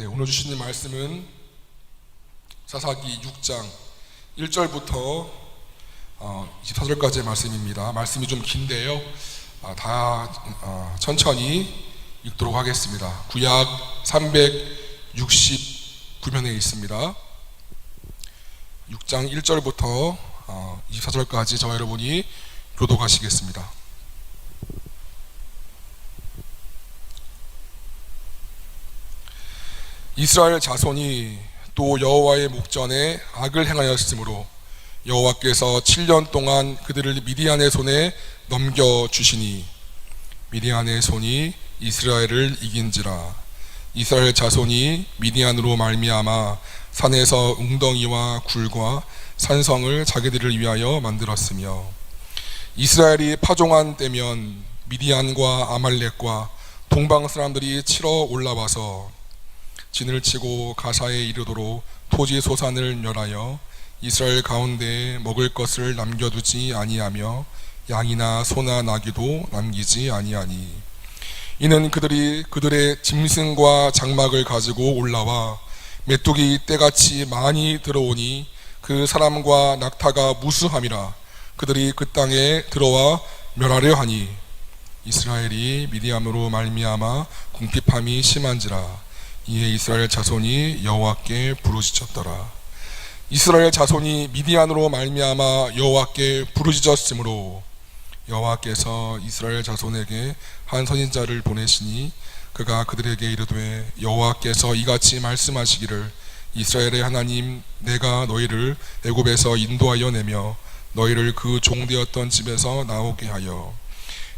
네, 오늘 주시는 말씀은 사사기 6장 1절부터 24절까지의 말씀입니다. 말씀이 좀 긴데요. 천천히 읽도록 하겠습니다. 구약 369면에 있습니다. 6장 1절부터 24절까지 저와 여러분이 교독하시겠습니다. 이스라엘 자손이 또 여호와의 목전에 악을 행하였으므로 여호와께서 7년 동안 그들을 미디안의 손에 넘겨주시니 미디안의 손이 이스라엘을 이긴지라. 이스라엘 자손이 미디안으로 말미암아 산에서 웅덩이와 굴과 산성을 자기들을 위하여 만들었으며 이스라엘이 파종한 때면 미디안과 아말렉과 동방 사람들이 치러 올라와서 진을 치고 가사에 이르도록 토지 소산을 멸하여 이스라엘 가운데에 먹을 것을 남겨두지 아니하며 양이나 소나 나귀도 남기지 아니하니 이는 그들이 그들의 짐승과 장막을 가지고 올라와 메뚜기 떼같이 많이 들어오니 그 사람과 낙타가 무수함이라 그들이 그 땅에 들어와 멸하려 하니 이스라엘이 미디안으로 말미암아 궁핍함이 심한지라. 이에 이스라엘 자손이 여호와께 부르짖었더라. 이스라엘 자손이 미디안으로 말미암아 여호와께 부르짖었으므로 여호와께서 이스라엘 자손에게 한 선지자를 보내시니 그가 그들에게 이르되 여호와께서 이같이 말씀하시기를 이스라엘의 하나님 내가 너희를 애굽에서 인도하여 내며 너희를 그 종되었던 집에서 나오게 하여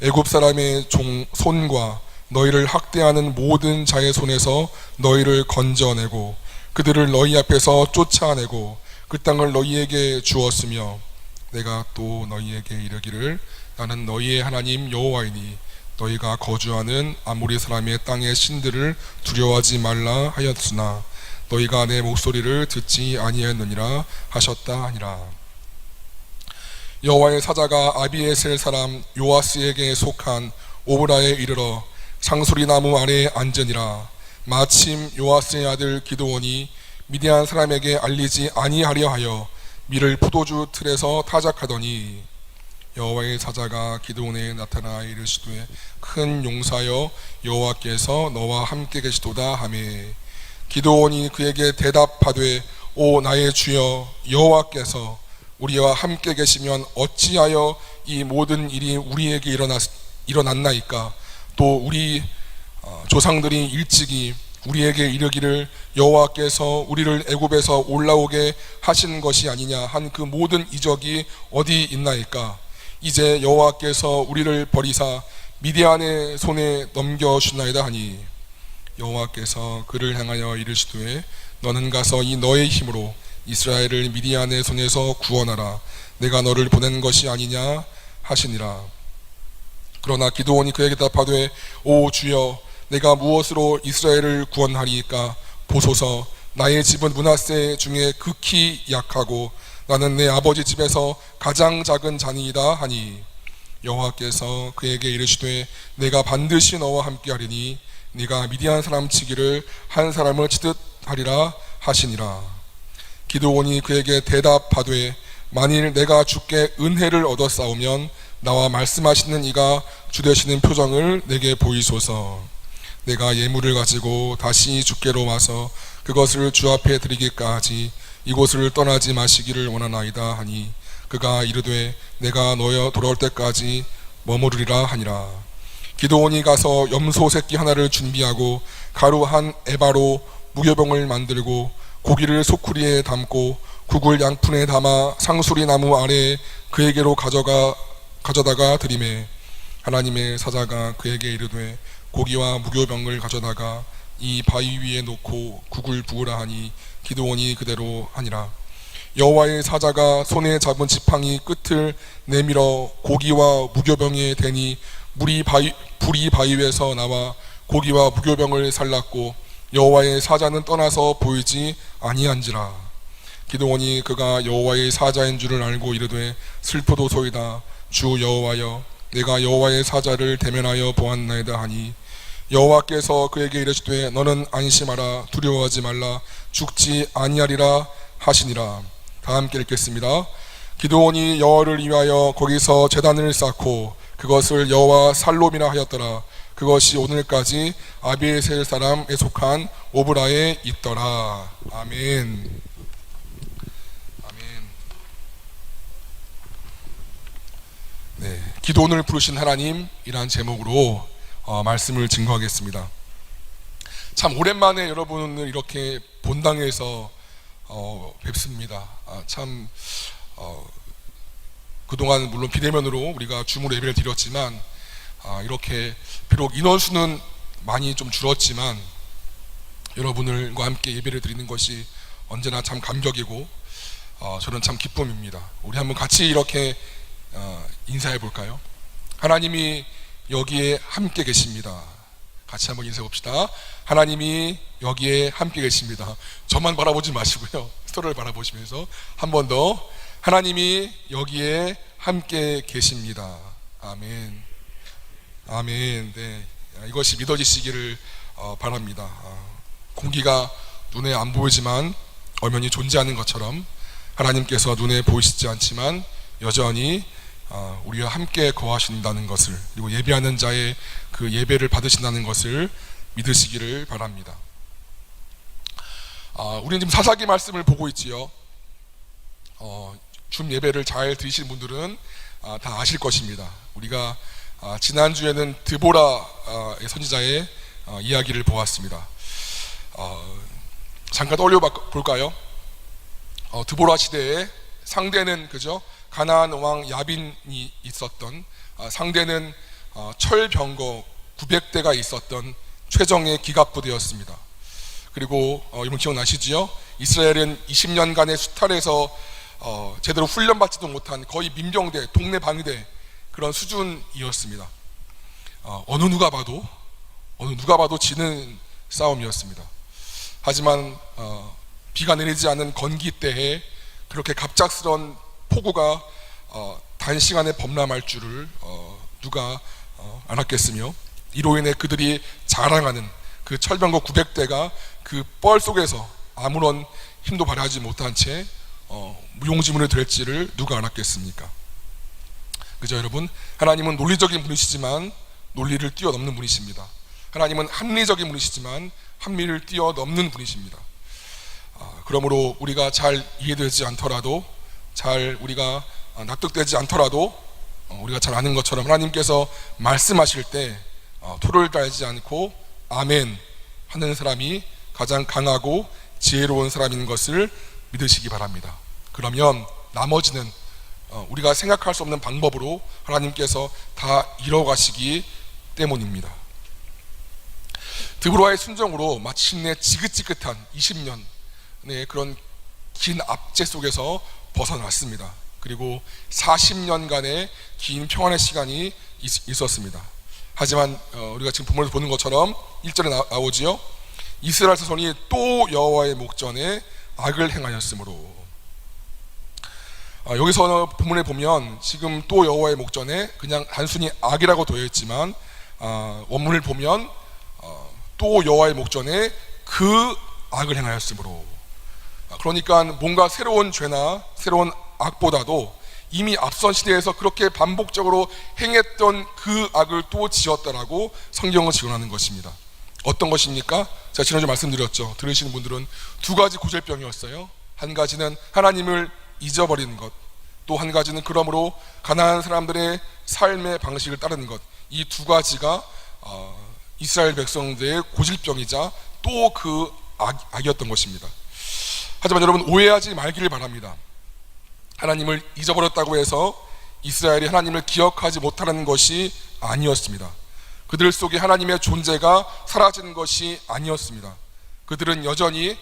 애굽 사람의 손과 너희를 학대하는 모든 자의 손에서 너희를 건져내고 그들을 너희 앞에서 쫓아내고 그 땅을 너희에게 주었으며 내가 또 너희에게 이르기를 나는 너희의 하나님 여호와이니 너희가 거주하는 아모리 사람의 땅의 신들을 두려워하지 말라 하였으나 너희가 내 목소리를 듣지 아니하였느니라 하셨다 하니라. 여호와의 사자가 아비에셀 사람 요아스에게 속한 오브라에 이르러 상소리 나무 아래에 앉으니라. 마침 요아스의 아들 기드온이 미디안 사람에게 알리지 아니하려 하여 밀을 포도주 틀에서 타작하더니 여호와의 사자가 기드온에 나타나 이르시되 큰 용사여 여호와께서 너와 함께 계시도다 하매 기드온이 그에게 대답하되 오 나의 주여 여호와께서 우리와 함께 계시면 어찌하여 이 모든 일이 우리에게 일어났나이까. 또 우리 조상들이 일찍이 우리에게 이르기를 여호와께서 우리를 애굽에서 올라오게 하신 것이 아니냐 한 그 모든 이적이 어디 있나이까. 이제 여호와께서 우리를 버리사 미디안의 손에 넘겨주나이다 하니 여호와께서 그를 향하여 이르시되 너는 가서 이 너의 힘으로 이스라엘을 미디안의 손에서 구원하라. 내가 너를 보낸 것이 아니냐 하시니라. 그러나 기드온이 그에게 답하되 오 주여 내가 무엇으로 이스라엘을 구원하리이까. 보소서 나의 집은 므낫세 중에 극히 약하고 나는 내 아버지 집에서 가장 작은 자니이다 하니 여호와께서 그에게 이르시되 내가 반드시 너와 함께하리니 네가 미디안 사람 치기를 한 사람을 치듯 하리라 하시니라. 기드온이 그에게 대답하되 만일 내가 주께 은혜를 얻었사오면 나와 말씀하시는 이가 주 되시는 표정을 내게 보이소서. 내가 예물을 가지고 다시 주께로 와서 그것을 주 앞에 드리기까지 이곳을 떠나지 마시기를 원하나이다 하니 그가 이르되 내가 너여 돌아올 때까지 머무르리라 하니라. 기드온이 가서 염소 새끼 하나를 준비하고 가루 한 에바로 무교병을 만들고 고기를 소쿠리에 담고 국을 양푼에 담아 상수리 나무 아래에 그에게로 가져다가 드리매 하나님의 사자가 그에게 이르되 고기와 무교병을 가져다가 이 바위 위에 놓고 국을 부으라 하니 기드온이 그대로 하니라. 여호와의 사자가 손에 잡은 지팡이 끝을 내밀어 고기와 무교병에 대니 불이 바위 위에서 나와 고기와 무교병을 살랐고 여호와의 사자는 떠나서 보이지 아니한지라. 기드온이 그가 여호와의 사자인 줄을 알고 이르되 슬프도소이다 주 여호와여 내가 여호와의 사자를 대면하여 보았나이다 하니 여호와께서 그에게 이르시되 너는 안심하라 두려워하지 말라 죽지 아니하리라 하시니라. 다 함께 읽겠습니다. 기드온이 여호와를 위하여 거기서 제단을 쌓고 그것을 여호와 살롬이라 하였더라. 그것이 오늘까지 아비에셀 사람에 속한 오브라에 있더라. 아멘. 아멘. 네, 기드온을 부르신 하나님이란 제목으로 말씀을 증거하겠습니다. 참 오랜만에 여러분을 이렇게 본당에서 뵙습니다. 참 그동안 물론 비대면으로 우리가 줌으로 예배를 드렸지만 이렇게 비록 인원수는 많이 좀 줄었지만 여러분들과 함께 예배를 드리는 것이 언제나 참 감격이고 저는 참 기쁨입니다. 우리 한번 같이 이렇게 인사해 볼까요? 하나님이 여기에 함께 계십니다. 같이 한번 인사해 봅시다. 하나님이 여기에 함께 계십니다. 저만 바라보지 마시고요, 서로를 바라보시면서 한 번 더, 하나님이 여기에 함께 계십니다. 아멘. 아멘. 네, 이것이 믿어지시기를 바랍니다. 공기가 눈에 안 보이지만 엄연히 존재하는 것처럼 하나님께서 눈에 보이시지 않지만 여전히 우리와 함께 거하신다는 것을, 그리고 예배하는 자의 그 예배를 받으신다는 것을 믿으시기를 바랍니다. 우리는 지금 사사기 말씀을 보고 있지요. 줌 예배를 잘 들으신 분들은 다 아실 것입니다. 우리가 지난주에는 드보라의 선지자의 이야기를 보았습니다. 잠깐 떠올려 볼까요? 드보라 시대에 상대는 그죠? 가나안 왕 야빈이 있었던, 상대는 철병거 900대가 있었던 최정예 기갑부대였습니다. 그리고 여러분 기억나시지요? 이스라엘은 20년간의 수탈에서 제대로 훈련받지도 못한 거의 민병대, 동네 방위대 그런 수준이었습니다. 어느 누가 봐도 지는 싸움이었습니다. 하지만 비가 내리지 않은 건기 때에 그렇게 갑작스런 폭우가 단시간에 범람할 줄을 누가 알았겠으며, 이로 인해 그들이 자랑하는 그 철병거 900대가 그 뻘 속에서 아무런 힘도 발휘하지 못한 채 무용지물이 될지를 누가 알았겠습니까? 그죠 여러분? 하나님은 논리적인 분이시지만 논리를 뛰어넘는 분이십니다. 하나님은 합리적인 분이시지만 합리를 뛰어넘는 분이십니다. 그러므로 우리가 잘 이해되지 않더라도, 잘 우리가 납득되지 않더라도 우리가 잘 아는 것처럼 하나님께서 말씀하실 때 토를 달지 않고 아멘 하는 사람이 가장 강하고 지혜로운 사람인 것을 믿으시기 바랍니다. 그러면 나머지는 우리가 생각할 수 없는 방법으로 하나님께서 다 이뤄가시기 때문입니다. 드보라의 순종으로 마침내 지긋지긋한 20년의 그런 긴 압제 속에서 벗어났습니다. 그리고 40년간의 긴 평안의 시간이 있었습니다. 하지만 우리가 지금 본문에서 보는 것처럼 1절에 나오지요. 이스라엘 자손이 또 여호와의 목전에 악을 행하였으므로. 여기서 본문에 보면 지금 또 여호와의 목전에 그냥 단순히 악이라고 되어 있지만 원문을 보면 또 여호와의 목전에 그 악을 행하였으므로. 그러니까 뭔가 새로운 죄나 새로운 악보다도 이미 앞선 시대에서 그렇게 반복적으로 행했던 그 악을 또 지었다라고 성경은 증언하는 것입니다. 어떤 것입니까? 제가 지난주에 말씀드렸죠. 들으시는 분들은 두 가지 고질병이었어요. 한 가지는 하나님을 잊어버리는 것, 또 한 가지는 그러므로 가나안 사람들의 삶의 방식을 따르는 것. 이 두 가지가 이스라엘 백성들의 고질병이자 또 그 악이었던 것입니다. 하지만 여러분 오해하지 말기를 바랍니다. 하나님을 잊어버렸다고 해서 이스라엘이 하나님을 기억하지 못하는 것이 아니었습니다. 그들 속에 하나님의 존재가 사라지는 것이 아니었습니다. 그들은 여전히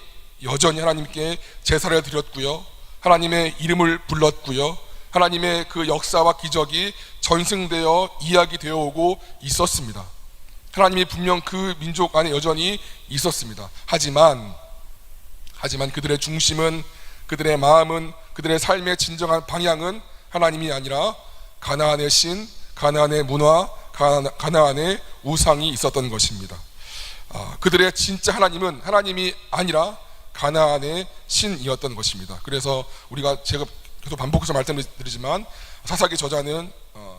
하나님께 제사를 드렸고요, 하나님의 이름을 불렀고요, 하나님의 그 역사와 기적이 전승되어 이야기되어 오고 있었습니다. 하나님이 분명 그 민족 안에 여전히 있었습니다. 하지만 그들의 중심은, 그들의 마음은, 그들의 삶의 진정한 방향은 하나님이 아니라 가나안의 신, 가나안의 문화, 가나안에 우상이 있었던 것입니다. 그들의 진짜 하나님은 하나님이 아니라 가나안의 신이었던 것입니다. 그래서 제가 계속 반복해서 말씀드리지만 사사기 저자는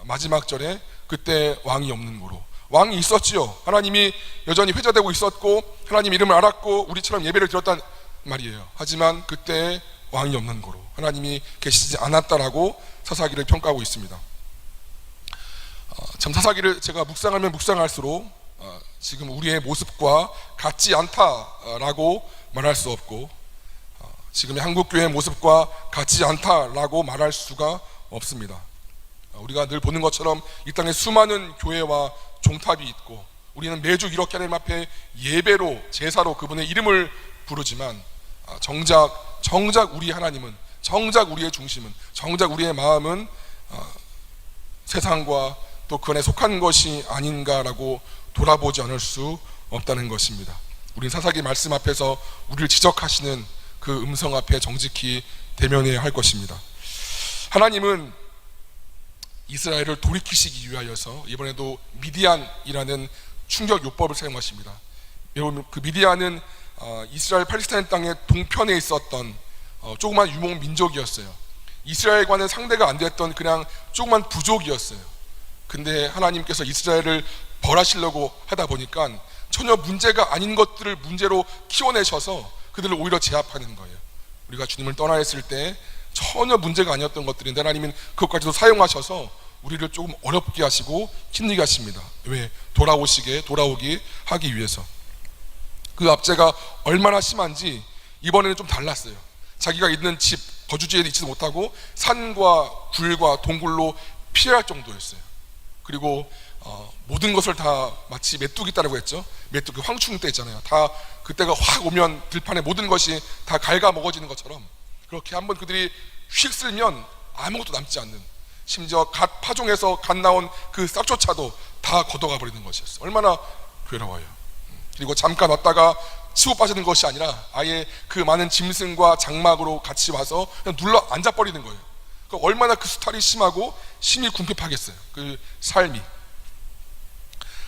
마지막 절에 그때 왕이 없는 거로, 왕이 있었지요. 하나님이 여전히 회자되고 있었고 하나님 이름을 알았고 우리처럼 예배를 드렸단 말이에요. 하지만 그때 왕이 없는 거로, 하나님이 계시지 않았다라고 사사기를 평가하고 있습니다. 참 사사기를 제가 묵상하면 묵상할수록 지금 우리의 모습과 같지 않다라고 말할 수 없고, 지금의 한국교회의 모습과 같지 않다라고 말할 수가 없습니다. 우리가 늘 보는 것처럼 이 땅에 수많은 교회와 종탑이 있고 우리는 매주 이렇게 하나님 앞에 예배로, 제사로 그분의 이름을 부르지만 정작 우리 하나님은, 정작 우리의 중심은, 정작 우리의 마음은 세상과 또 그 안에 속한 것이 아닌가라고 돌아보지 않을 수 없다는 것입니다. 우리는 사사기 말씀 앞에서 우리를 지적하시는 그 음성 앞에 정직히 대면해야 할 것입니다. 하나님은 이스라엘을 돌이키시기 위하여서 이번에도 미디안이라는 충격 요법을 사용하십니다. 여러분, 그 미디안은 이스라엘 팔레스타인 땅의 동편에 있었던 조그만 유목 민족이었어요. 이스라엘과는 상대가 안 됐던 그냥 조그만 부족이었어요. 근데 하나님께서 이스라엘을 벌하시려고 하다 보니까 전혀 문제가 아닌 것들을 문제로 키워내셔서 그들을 오히려 제압하는 거예요. 우리가 주님을 떠나 있을 때 전혀 문제가 아니었던 것들인데 하나님은 그것까지도 사용하셔서 우리를 조금 어렵게 하시고 힘들게 하십니다. 왜? 돌아오게 하기 위해서. 그 압제가 얼마나 심한지 이번에는 좀 달랐어요. 자기가 있는 집, 거주지에 있지도 못하고 산과 굴과 동굴로 피할 정도였어요. 그리고 모든 것을 다 마치 메뚜기 떼라고 했죠. 메뚜기 황충 때 있잖아요. 다 그때가 확 오면 들판에 모든 것이 다 갉아 먹어지는 것처럼 그렇게 한번 그들이 휙 쓸면 아무것도 남지 않는, 심지어 갓 파종해서 갓 나온 그 싹조차도 다 걷어가 버리는 것이었어요. 얼마나 괴로워요. 그리고 잠깐 왔다가 치고 빠지는 것이 아니라 아예 그 많은 짐승과 장막으로 같이 와서 그냥 눌러 앉아버리는 거예요. 얼마나 그 수탈이 심하고 심히 궁핍하겠어요. 그 삶이.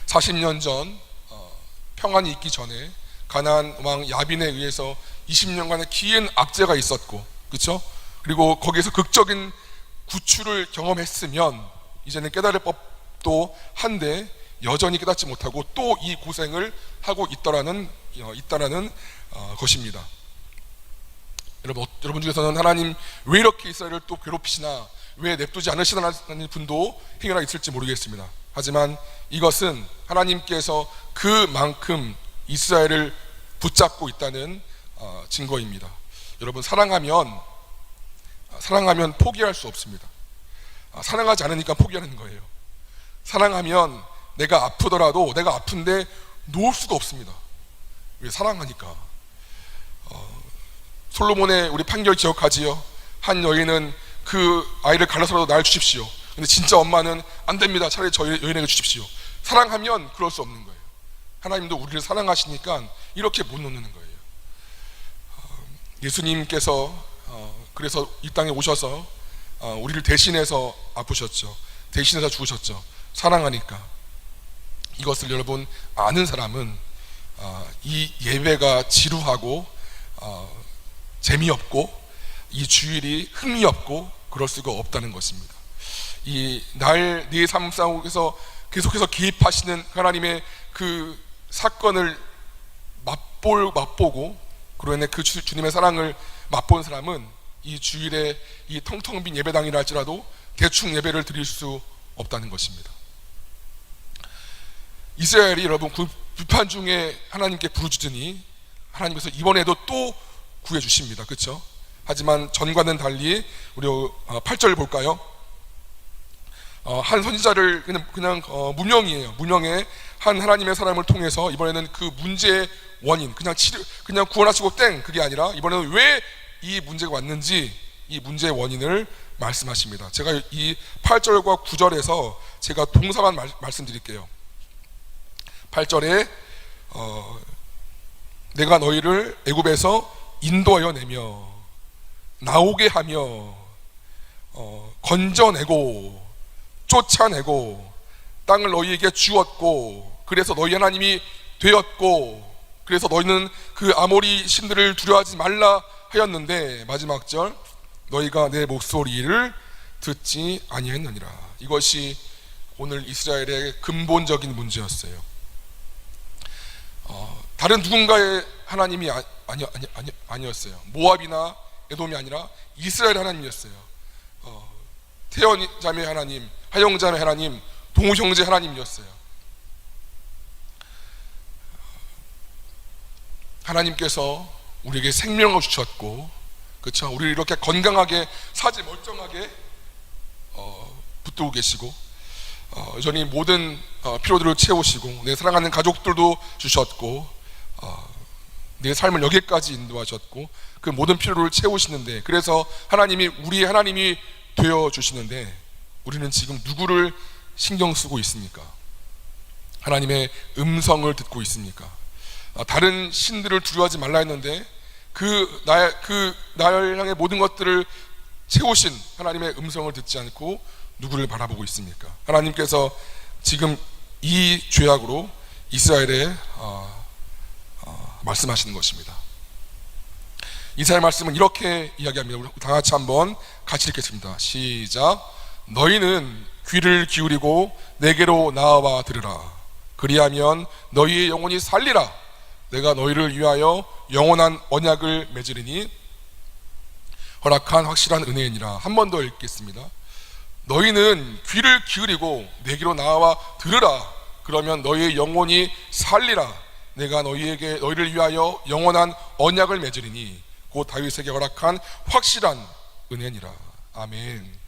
40년 전 평안이 있기 전에 가나안 왕 야빈에 의해서 20년간의 긴 압제가 있었고, 그렇죠? 그리고 거기에서 극적인 구출을 경험했으면 이제는 깨달을 법도 한데 여전히 깨닫지 못하고 또 이 고생을 하고 있다라는 것입니다. 여러분 중에서는 하나님 왜 이렇게 이스라엘을 또 괴롭히시나, 왜 냅두지 않으시나라는 분도 행여나 있을지 모르겠습니다. 하지만 이것은 하나님께서 그만큼 이스라엘을 붙잡고 있다는 증거입니다. 여러분, 사랑하면 포기할 수 없습니다. 사랑하지 않으니까 포기하는 거예요. 사랑하면 내가 아프더라도, 내가 아픈데 놓을 수가 없습니다. 왜? 사랑하니까. 솔로몬의 우리 판결 기억하지요? 한 여인은 그 아이를 갈라서라도 날 주십시오. 근데 진짜 엄마는 안 됩니다. 차라리 저 여인에게 주십시오. 사랑하면 그럴 수 없는 거예요. 하나님도 우리를 사랑하시니까 이렇게 못 놓는 거예요. 예수님께서 그래서 이 땅에 오셔서 우리를 대신해서 아프셨죠. 대신해서 죽으셨죠. 사랑하니까. 이것을 여러분 아는 사람은 이 예배가 지루하고 재미없고 이 주일이 흥미없고 그럴 수가 없다는 것입니다. 이 내 삶 속에서 계속해서 개입하시는 하나님의 그 사건을 맛보고 그로 인해 그 주님의 사랑을 맛본 사람은 이 주일에 이 텅텅 빈 예배당이라 할지라도 대충 예배를 드릴 수 없다는 것입니다. 이스라엘이 여러분 불판 중에 하나님께 부르짖으니 하나님께서 이번에도 또 구해주십니다. 그렇죠? 하지만 전과는 달리 우리 8절 볼까요? 한 선지자를 그냥 무명이에요. 무명의 한 하나님의 사람을 통해서 이번에는 그 문제의 원인, 그냥 구원하시고 땡, 그게 아니라 이번에는 왜 이 문제가 왔는지 이 문제의 원인을 말씀하십니다. 제가 이 8절과 9절에서 제가 동사만 말씀드릴게요. 8절에 내가 너희를 애굽에서 인도하여 내며 나오게 하며 건져내고 쫓아내고 땅을 너희에게 주었고 그래서 너희 하나님이 되었고 그래서 너희는 그 아모리 신들을 두려워하지 말라 하였는데 마지막 절 너희가 내 목소리를 듣지 아니했느니라. 이것이 오늘 이스라엘의 근본적인 문제였어요. 다른 누군가의 하나님이 아니었어요. 모압이나 에돔이 아니라 이스라엘 하나님이었어요. 태연자매 하나님, 하영자매 하나님, 동우형제 하나님이었어요. 하나님께서 우리에게 생명을 주셨고, 그렇죠? 우리를 이렇게 건강하게 사지 멀쩡하게 붙들고 계시고, 여전히 모든 필요들을 채우시고, 내 사랑하는 가족들도 주셨고, 내 삶을 여기까지 인도하셨고, 그 모든 필요를 채우시는데, 그래서 하나님이 우리의 하나님이 되어 주시는데, 우리는 지금 누구를 신경 쓰고 있습니까? 하나님의 음성을 듣고 있습니까? 다른 신들을 두려워하지 말라 했는데 나를 향해 모든 것들을 채우신 하나님의 음성을 듣지 않고 누구를 바라보고 있습니까? 하나님께서 지금 이 죄악으로 이스라엘에 말씀하시는 것입니다. 이스라엘 말씀은 이렇게 이야기합니다. 우리 다 같이 읽겠습니다. 시작. 너희는 귀를 기울이고 내게로 나와 들으라. 그리하면 너희의 영혼이 살리라. 내가 너희를 위하여 영원한 언약을 맺으리니 허락한 확실한 은혜이니라. 한 번 더 읽겠습니다. 너희는 귀를 기울이고 내게로 나와 들으라. 그러면 너희의 영혼이 살리라. 내가 너희를 위하여 영원한 언약을 맺으리니 곧 다윗에게 허락한 확실한 은혜니라. 아멘.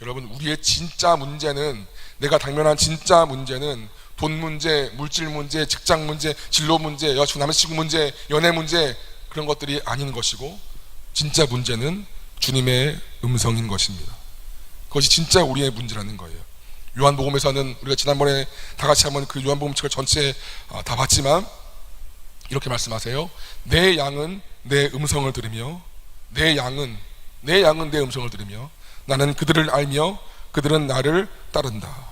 여러분, 우리의 진짜 문제는, 내가 당면한 진짜 문제는 돈 문제, 물질 문제, 직장 문제, 진로 문제, 여자친구 남자친구 문제, 연애 문제, 그런 것들이 아닌 것이고, 진짜 문제는 주님의 음성인 것입니다. 그것이 진짜 우리의 문제라는 거예요. 요한복음에서는 우리가 지난번에 다 같이 한번 그 요한복음 책을 전체 다 봤지만 이렇게 말씀하세요. 내 양은 내 음성을 들으며 내 양은 내 음성을 들으며 나는 그들을 알며 그들은 나를 따른다.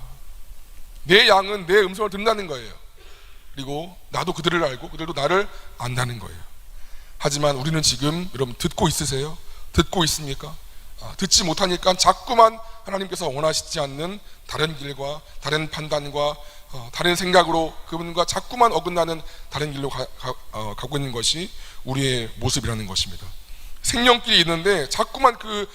내 양은 내 음성을 듣는다는 거예요. 그리고 나도 그들을 알고 그들도 나를 안다는 거예요. 하지만 우리는 지금 여러분 듣고 있으세요? 듣고 있습니까? 듣지 못하니까 자꾸만 하나님께서 원하시지 않는 다른 길과 다른 판단과 다른 생각으로 그분과 자꾸만 어긋나는 다른 길로 가고 있는 것이 우리의 모습이라는 것입니다. 생명길이 있는데 자꾸만 그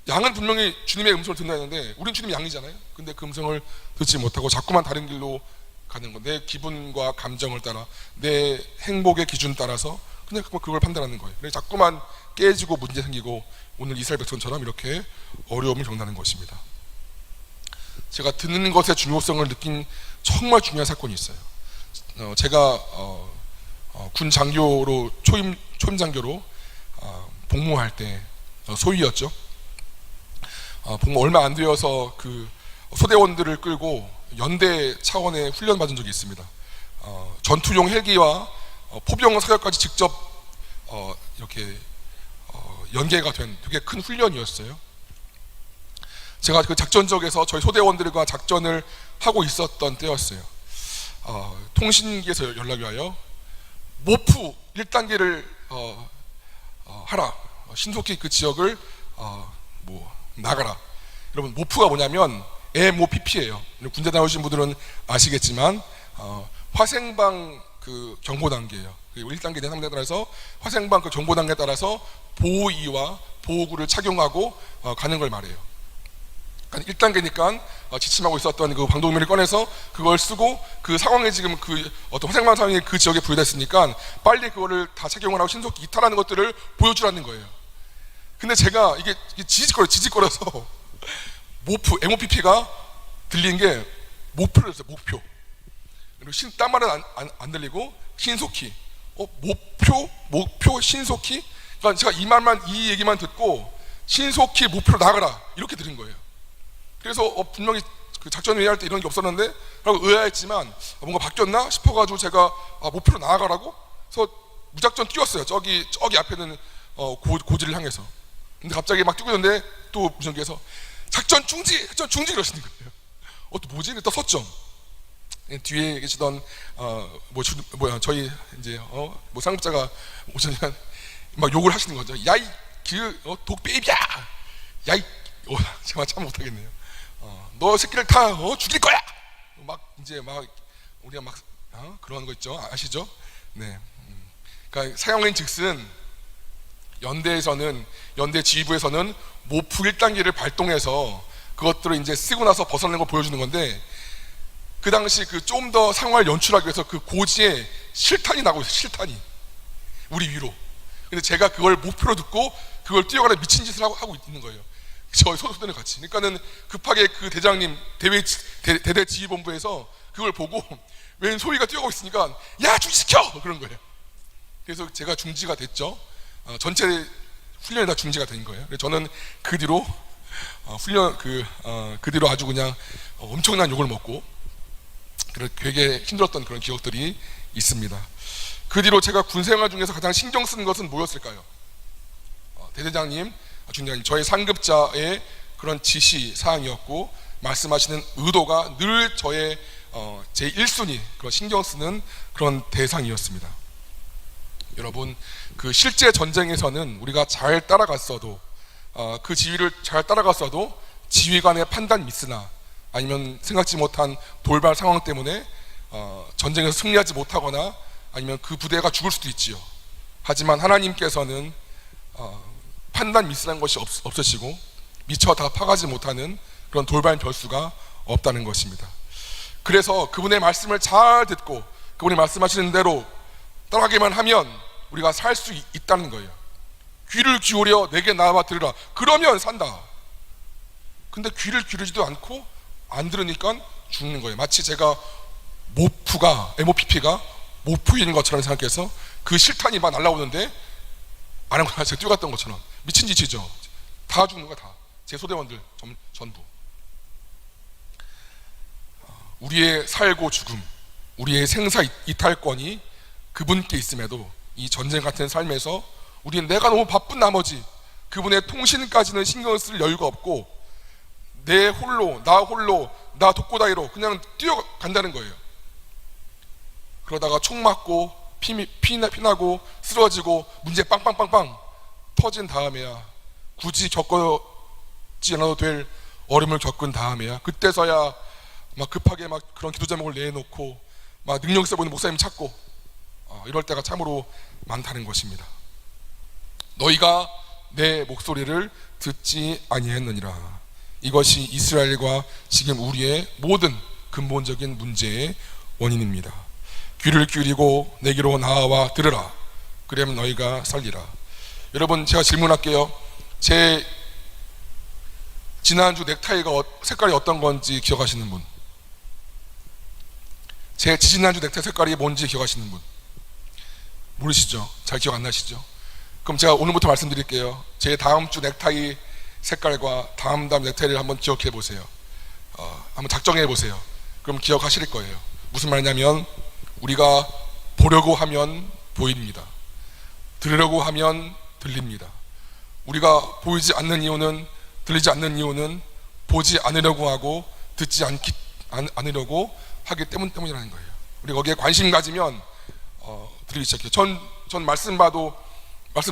양은 분명히 주님의 음성을 듣는다 했는데 우린 주님 양이잖아요. 근데 그 음성을 듣지 못하고 자꾸만 다른 길로 가는 거, 내 기분과 감정을 따라 내 행복의 기준 따라서 그냥 그걸 판단하는 거예요. 그래서 자꾸만 깨지고 문제 생기고 오늘 이스라엘 백성처럼 이렇게 어려움을 겪는 것입니다. 제가 듣는 것의 중요성을 느낀 정말 중요한 사건이 있어요. 제가 군 장교로 초임 장교로 복무할 때 소위였죠. 복무 얼마 안 되어서 그 소대원들을 끌고 연대 차원의 훈련 받은 적이 있습니다. 전투용 헬기와 포병 사격까지 직접 이렇게 연계가 된 되게 큰 훈련이었어요. 제가 그 작전적에서 저희 소대원들과 작전을 하고 있었던 때였어요. 통신기에서 연락이 와요. 모프 1단계를 하라. 신속히 그 지역을 나가라. 여러분, 모프가 뭐냐면 MOPP예요. 군대 다녀오신 분들은 아시겠지만 화생방 그 경보 단계예요. 1단계, 2단계에 따라서 화생방 그 경보 단계에 따라서 보호의와 보호구를 착용하고 가는 걸 말해요. 그러니까 1단계니까 지침하고 있었던 그 방독면을 꺼내서 그걸 쓰고 그 상황에 지금 그 어떤 화생방 상황이 그 지역에 부여됐으니까 빨리 그거를 다 착용을 하고 신속히 이탈하는 것들을 보여주라는 거예요. 근데 제가 이게 지직거려서 모프, MOPP가 들린 게 목표를 했어요. 목표. 그리고 딴 말은 안 들리고 신속히. 목표 신속히. 그러니까 제가 이 얘기만 듣고 신속히 목표로 나가라 이렇게 들은 거예요. 그래서 분명히 그 작전 회의할 때 이런 게 없었는데 라고 의아했지만 뭔가 바뀌었나 싶어가지고 제가 목표로 나아가라고 그래서 무작정 뛰었어요. 저기 앞에 있는 고지를 향해서. 근데 갑자기 막 뛰고 있는데 또 무전기에서 작전 중지 이러시는 거예요. 또 뭐지? 또 섰죠. 뒤에 계시던 저희 이제 상급자가 오시면 막 욕을 하시는 거죠. 야이 독베이비야, 야이 제가 참 못하겠네요. 너 새끼를 다 죽일 거야. 막 이제 막 우리가 막 그런 거 있죠. 아시죠? 네. 그러니까 사형인즉슨 연대 지휘부에서는 모프 1단계를 발동해서 그것들을 이제 쓰고 나서 벗어나는 걸 보여주는 건데, 그 당시 그 좀 더 상황을 연출하기 위해서 그 고지에 실탄이 나고 있어요. 실탄이 우리 위로. 근데 제가 그걸 목표로 듣고 그걸 뛰어가는 미친 짓을 하고 있는 거예요. 저희 소대는 같이. 그러니까는 급하게 그 대장님 대대 지휘본부에서 그걸 보고 웬 소위가 뛰어가고 있으니까 야 중지시켜 그런 거예요. 그래서 제가 중지가 됐죠. 전체 훈련이 다 중지가 된 거예요. 그래서 저는 그 뒤로 그 뒤로 아주 그냥 엄청난 욕을 먹고 되게 힘들었던 그런 기억들이 있습니다. 그 뒤로 제가 군생활 중에서 가장 신경 쓰는 것은 뭐였을까요? 대대장님, 중대장님, 저희 상급자의 그런 지시 사항이었고, 말씀하시는 의도가 늘 저의 제 1순위 그런 신경 쓰는 그런 대상이었습니다. 여러분, 그 실제 전쟁에서는 우리가 잘 따라갔어도 그 지휘를 잘 따라갔어도 지휘관의 판단 미스나 아니면 생각지 못한 돌발 상황 때문에 전쟁에서 승리하지 못하거나 아니면 그 부대가 죽을 수도 있지요. 하지만 하나님께서는 판단 미스라는 것이 없으시고 미처 다 파가지 못하는 그런 돌발 변수가 없다는 것입니다. 그래서 그분의 말씀을 잘 듣고 그분이 말씀하시는 대로 따라가기만 하면 우리가 살 수 있다는 거예요. 귀를 기울여 내게 나와 들으라. 그러면 산다. 근데 귀를 기울이지도 않고 안 들으니까 죽는 거예요. 마치 제가 MOPP가 모프인 것처럼 생각해서 그 실탄이 막 날라오는데 안 한 거야. 제가 뛰어갔던 것처럼. 미친 짓이죠. 다 죽는 거야, 다. 제 소대원들 전부. 우리의 살고 죽음, 우리의 생사 이탈권이 그분께 있음에도 이 전쟁 같은 삶에서 우리는 내가 너무 바쁜 나머지 그분의 통신까지는 신경을 쓸 여유가 없고 나 독고다이로 그냥 뛰어간다는 거예요. 그러다가 총 맞고 피나고 쓰러지고 문제 빵빵빵빵 터진 다음에야, 굳이 겪지 않아도 될 어려움을 겪은 다음에야 그때서야 막 급하게 막 그런 기도 제목을 내놓고 막 능력 있어 보이는 목사님 찾고 이럴 때가 참으로 많다는 것입니다. 너희가 내 목소리를 듣지 아니했느니라. 이것이 이스라엘과 지금 우리의 모든 근본적인 문제의 원인입니다. 귀를 기울이고 내게로 나와 들으라. 그러면 너희가 살리라. 여러분, 제가 질문할게요. 제 지난주 넥타이가 색깔이 어떤 건지 기억하시는 분? 제 지난주 넥타이 색깔이 뭔지 기억하시는 분? 모르시죠? 잘 기억 안 나시죠? 그럼 제가 오늘부터 말씀드릴게요. 제 다음 주 넥타이 색깔과 다음 넥타이를 한번 기억해 보세요. 한번 작정해 보세요. 그럼 기억하실 거예요. 무슨 말이냐면, 우리가 보려고 하면 보입니다. 들으려고 하면 들립니다. 우리가 보이지 않는 이유는, 들리지 않는 이유는 보지 않으려고 하고 듣지 않으려고 하기 때문이라는 거예요. 우리가 거기에 관심 가지면 들리기 시작해요. 전 말씀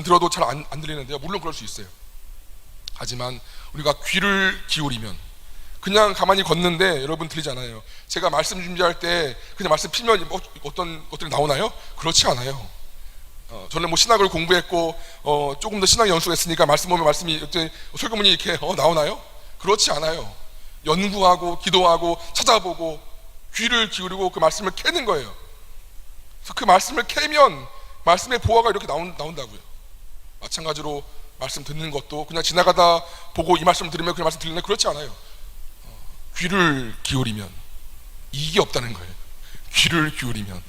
들어도 잘 안 들리는데요. 물론 그럴 수 있어요. 하지만 우리가 귀를 기울이면, 그냥 가만히 걷는데 여러분 들리잖아요. 제가 말씀 준비할 때 그냥 말씀 피면 어떤 것들이 나오나요? 그렇지 않아요. 저는 뭐 신학을 공부했고 조금 더 신학 연수했으니까 말씀 보면 말씀이 설교문이 이렇게 나오나요? 그렇지 않아요. 연구하고 기도하고 찾아보고 귀를 기울이고 그 말씀을 캐는 거예요. 그래서 그 말씀을 캐면 말씀의 보화가 이렇게 나온다고요. 마찬가지로 말씀 듣는 것도 그냥 지나가다 보고 이 말씀 들으면 그 말씀 들리나, 그렇지 않아요. 귀를 기울이면 이익이 없다는 거예요. 귀를 기울이면.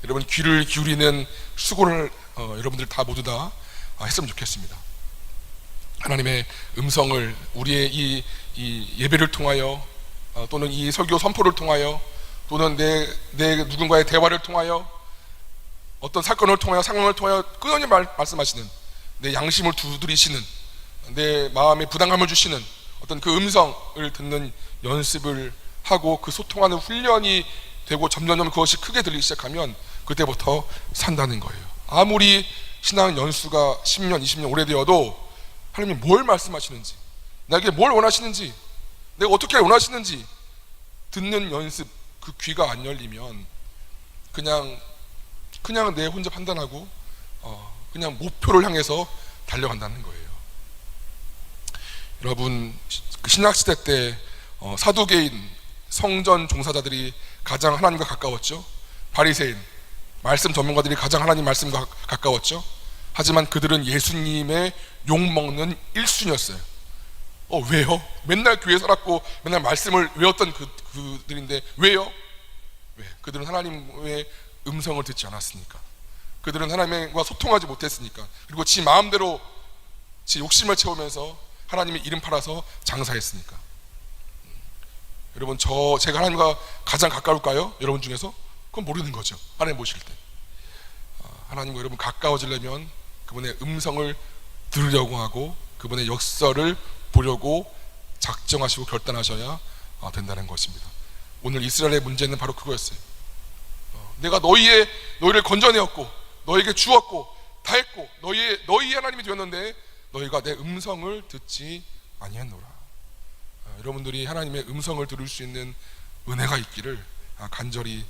여러분, 귀를 기울이는 수고를 여러분들 다 모두 다 했으면 좋겠습니다. 하나님의 음성을 우리의 이 예배를 통하여 또는 이 설교 선포를 통하여 또는 내 누군가의 대화를 통하여 어떤 사건을 통하여 상황을 통하여 끊임없이 말씀하시는, 내 양심을 두드리시는, 내 마음에 부담감을 주시는 어떤 그 음성을 듣는 연습을 하고 그 소통하는 훈련이 되고 점점점 그것이 크게 들리기 시작하면 그때부터 산다는 거예요. 아무리 신앙 연수가 10년, 20년 오래되어도 하나님이 뭘 말씀하시는지, 나에게 뭘 원하시는지, 내가 어떻게 원하시는지 듣는 연습, 그 귀가 안 열리면 그냥 내 혼자 판단하고 그냥 목표를 향해서 달려간다는 거예요. 여러분, 그 신학시대 때 사두개인, 성전 종사자들이 가장 하나님과 가까웠죠. 바리새인, 말씀 전문가들이 가장 하나님 말씀과 가까웠죠. 하지만 그들은 예수님의 욕먹는 1순위였어요. 왜요? 맨날 교회 살았고 맨날 말씀을 외웠던 그들인데 왜요? 왜? 그들은 하나님의 음성을 듣지 않았으니까. 그들은 하나님과 소통하지 못했으니까. 그리고 지 마음대로 지 욕심을 채우면서 하나님의 이름 팔아서 장사했으니까. 여러분, 제가 하나님과 가장 가까울까요? 여러분 중에서? 그건 모르는 거죠. 하나님 보실 때. 하나님과 여러분 가까워지려면 그분의 음성을 들으려고 하고 그분의 역사를 보려고 작정하시고 결단하셔야 된다는 것입니다. 오늘 이스라엘의 문제는 바로 그거였어요. 내가 너희를 건져내었고 너희에게 주었고 다 했고 너희 하나님이 되었는데 너희가 내 음성을 듣지 아니했노라. 여러분들이 하나님의 음성을 들을 수 있는 은혜가 있기를 간절히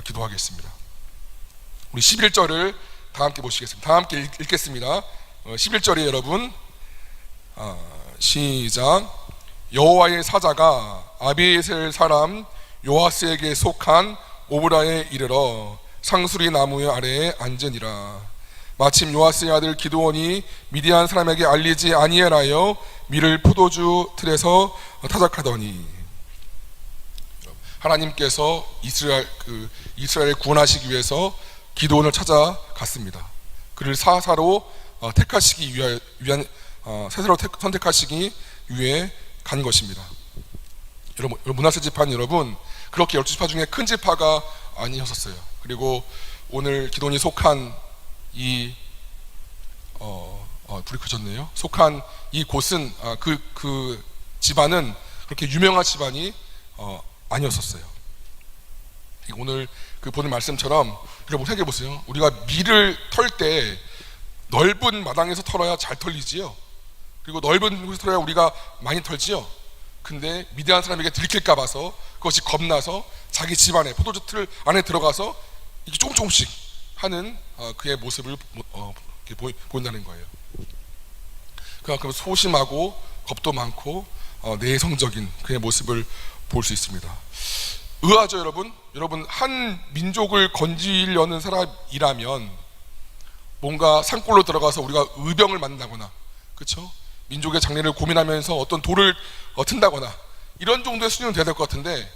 기도하겠습니다. 우리 11절을 다 함께 보시겠습니다. 다 함께 읽겠습니다. 11절에 여러분 시작. 여호와의 사자가 아비에셀 사람 요아스에게 속한 오브라에 이르러 상수리 나무 아래에 앉으니라. 마침 요아스의 아들 기드온이 미디안 사람에게 알리지 아니하여 밀을 포도주 틀에서 타작하더니. 하나님께서 이스라엘 구원하시기 위해서 기드온을 찾아갔습니다. 그를 사사로 택하시기 위한 사사로 선택하시기 위해 간 것입니다. 여러분, 문하세 지파는 여러분 그렇게 12지파 중에 큰 지파가 아니었었어요. 그리고 오늘 기드온이 속한 불이 켜졌네요. 속한 이 곳은 그 집안은 그렇게 유명한 집안이 아니었었어요. 오늘 그 보는 말씀처럼 여러분 생각해 보세요. 우리가 밀을 털 때 넓은 마당에서 털어야 잘 털리지요. 그리고 넓은 곳에서 털어야 우리가 많이 털지요. 근데 미디안 사람에게 들킬까 봐서 그것이 겁나서 자기 집안에 포도주 틀 안에 들어가서 이렇게 조금씩 하는 그의 모습을 보인다는 거예요. 그만큼 소심하고 겁도 많고 내성적인 그의 모습을 볼 수 있습니다. 의아하죠, 여러분? 여러분, 한 민족을 건지려는 사람이라면 뭔가 산골로 들어가서 우리가 의병을 만나거나, 그렇죠? 민족의 장래를 고민하면서 어떤 돌을 튼다거나 이런 정도의 수준은 돼야 될 것 같은데,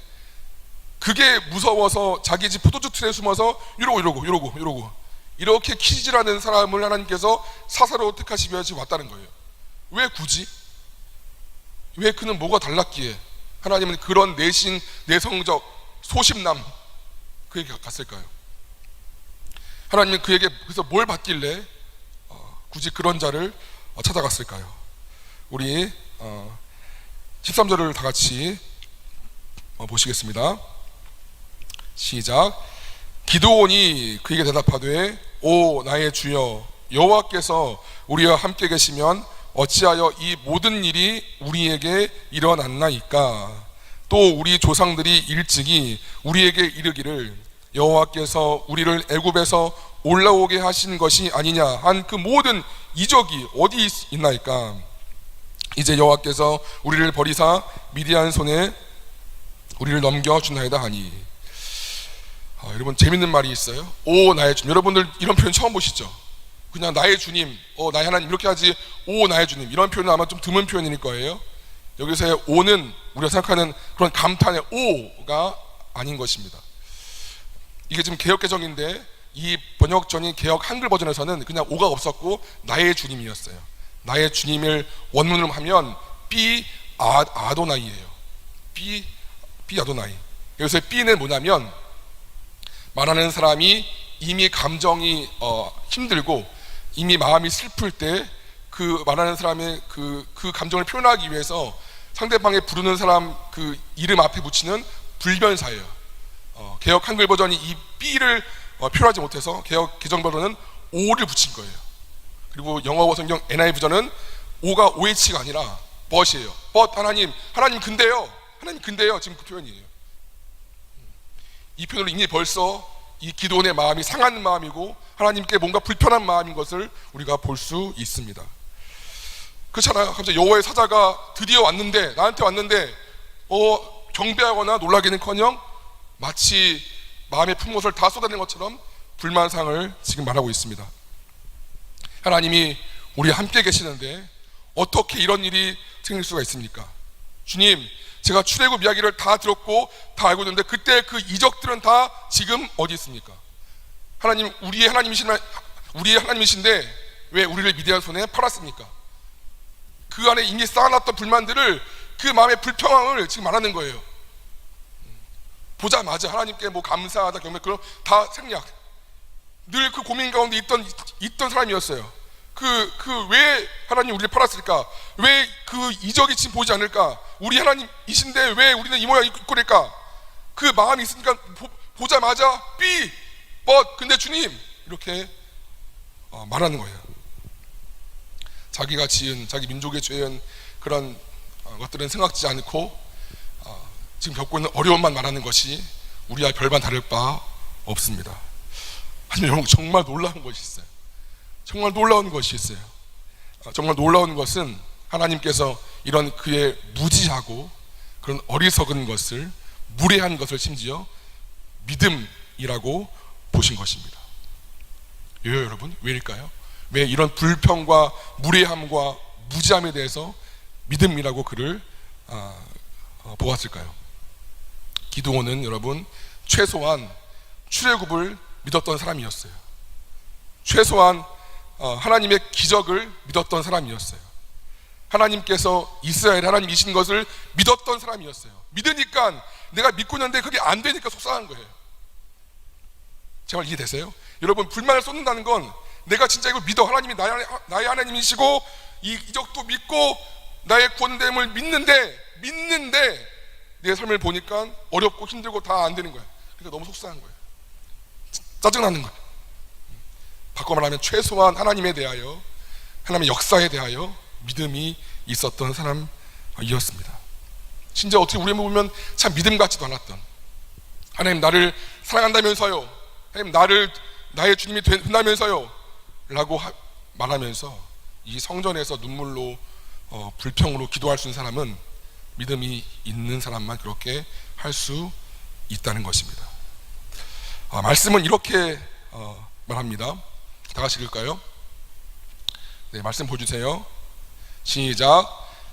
그게 무서워서 자기 집 포도주 틀에 숨어서 이러고 이렇게 키질하는 사람을 하나님께서 사사로 택하시기 위해서 왔다는 거예요. 왜 굳이? 왜 그는 뭐가 달랐기에 하나님은 그런 내성적 소심남 그에게 갔을까요? 하나님은 그에게 그래서 뭘 받길래 굳이 그런 자를 찾아갔을까요? 우리 13절을 다 같이 보시겠습니다. 시작. 기드온이 그에게 대답하되 오 나의 주여 여호와께서 우리와 함께 계시면 어찌하여 이 모든 일이 우리에게 일어났나이까? 또 우리 조상들이 일찍이 우리에게 이르기를 여호와께서 우리를 애굽에서 올라오게 하신 것이 아니냐 한 그 모든 이적이 어디 있나이까? 이제 여호와께서 우리를 버리사 미디안 손에 우리를 넘겨주나이다 하니. 여러분 재밌는 말이 있어요. 오 나의 주님. 여러분들 이런 표현 처음 보시죠? 그냥 나의 주님, 나의 하나님 이렇게 하지. 오 나의 주님 이런 표현은 아마 좀 드문 표현일 거예요. 여기서의 오는 우리가 생각하는 그런 감탄의 오가 아닌 것입니다. 이게 지금 개역개정인데 이 번역전이 개역 한글 버전에서는 그냥 오가 없었고 나의 주님이었어요. 나의 주님을 원문으로 하면 삐 아도나이예요. 삐 아도나이. 여기서 삐는 뭐냐면 말하는 사람이 이미 감정이 힘들고 이미 마음이 슬플 때 그 말하는 사람의 그 감정을 표현하기 위해서 상대방의 부르는 사람 그 이름 앞에 붙이는 불변사예요. 개역 한글 버전이 이 B를 표현하지 못해서 개역 개정 버전은 O를 붙인 거예요. 그리고 영어 성경 NIV 버전은 O가 OH가 아니라 but이에요. but 하나님 근데요. 지금 그 표현이에요. 이 표현으로 이미 벌써 이 기도원의 마음이 상한 마음이고 하나님께 뭔가 불편한 마음인 것을 우리가 볼 수 있습니다. 그렇잖아요. 갑자기 여호와의 사자가 드디어 왔는데, 나한테 왔는데 경배하거나 놀라기는커녕 마치 마음의 품못을 다 쏟아낸 것처럼 불만상을 지금 말하고 있습니다. 하나님이 우리 함께 계시는데 어떻게 이런 일이 생길 수가 있습니까? 주님, 제가 출애굽 이야기를 다 들었고 다 알고 있는데 그때 그 이적들은 다 지금 어디 있습니까? 하나님, 우리의 하나님이신데 왜 우리를 미디안 손에 팔았습니까? 그 안에 이미 쌓아놨던 불만들을, 그 마음의 불평함을 지금 말하는 거예요. 보자마자 하나님께 뭐 감사하다, 경배, 그런 다 생략. 늘 그 고민 가운데 있던 사람이었어요. 왜 하나님 우리를 팔았을까? 왜 그 이적이 지금 보이지 않을까? 우리 하나님이신데 왜 우리는 이 모양 입고 그럴까? 그 마음이 있으니까 보자마자 근데 주님 이렇게 말하는 거예요. 자기가 지은, 자기 민족의 죄인 그런 것들은 생각지 않고 지금 겪고 있는 어려움만 말하는 것이 우리와 별반 다를 바 없습니다. 하지만 여러분, 정말 놀라운 것이 있어요. 정말 놀라운 것이 있어요. 정말 놀라운 것은 하나님께서 이런 그의 무지하고 그런 어리석은 것을, 무례한 것을 심지어 믿음이라고 보신 것입니다. 왜요, 여러분? 왜일까요? 왜 이런 불평과 무례함과 무지함에 대해서 믿음이라고 그를 보았을까요? 기드온은 여러분 최소한 출애굽을 믿었던 사람이었어요. 최소한 하나님의 기적을 믿었던 사람이었어요. 하나님께서 이스라엘 하나님이신 것을 믿었던 사람이었어요. 믿으니까, 내가 믿고 있는데 그게 안 되니까 속상한 거예요. 제발 이해되세요? 여러분, 불만을 쏟는다는 건 내가 진짜 이걸 믿어, 하나님이 나의 하나님이시고 이 이적도 믿고 나의 구원됨을 믿는데 내 삶을 보니까 어렵고 힘들고 다 안 되는 거야. 그러니까 너무 속상한 거예요. 짜증나는 거예요. 바꿔 말하면 최소한 하나님에 대하여, 하나님의 역사에 대하여 믿음이 있었던 사람이었습니다. 진짜 어떻게 우리 보면 참 믿음 같지도 않았던, 하나님 나를 사랑한다면서요, 하나님 나를 나의 주님이 된다면서요 라고 말하면서 이 성전에서 눈물로 불평으로 기도할 수 있는 사람은 믿음이 있는 사람만 그렇게 할 수 있다는 것입니다. 말씀은 이렇게 말합니다. 다 같이 읽을까요? 네, 말씀 보여주세요. 시작.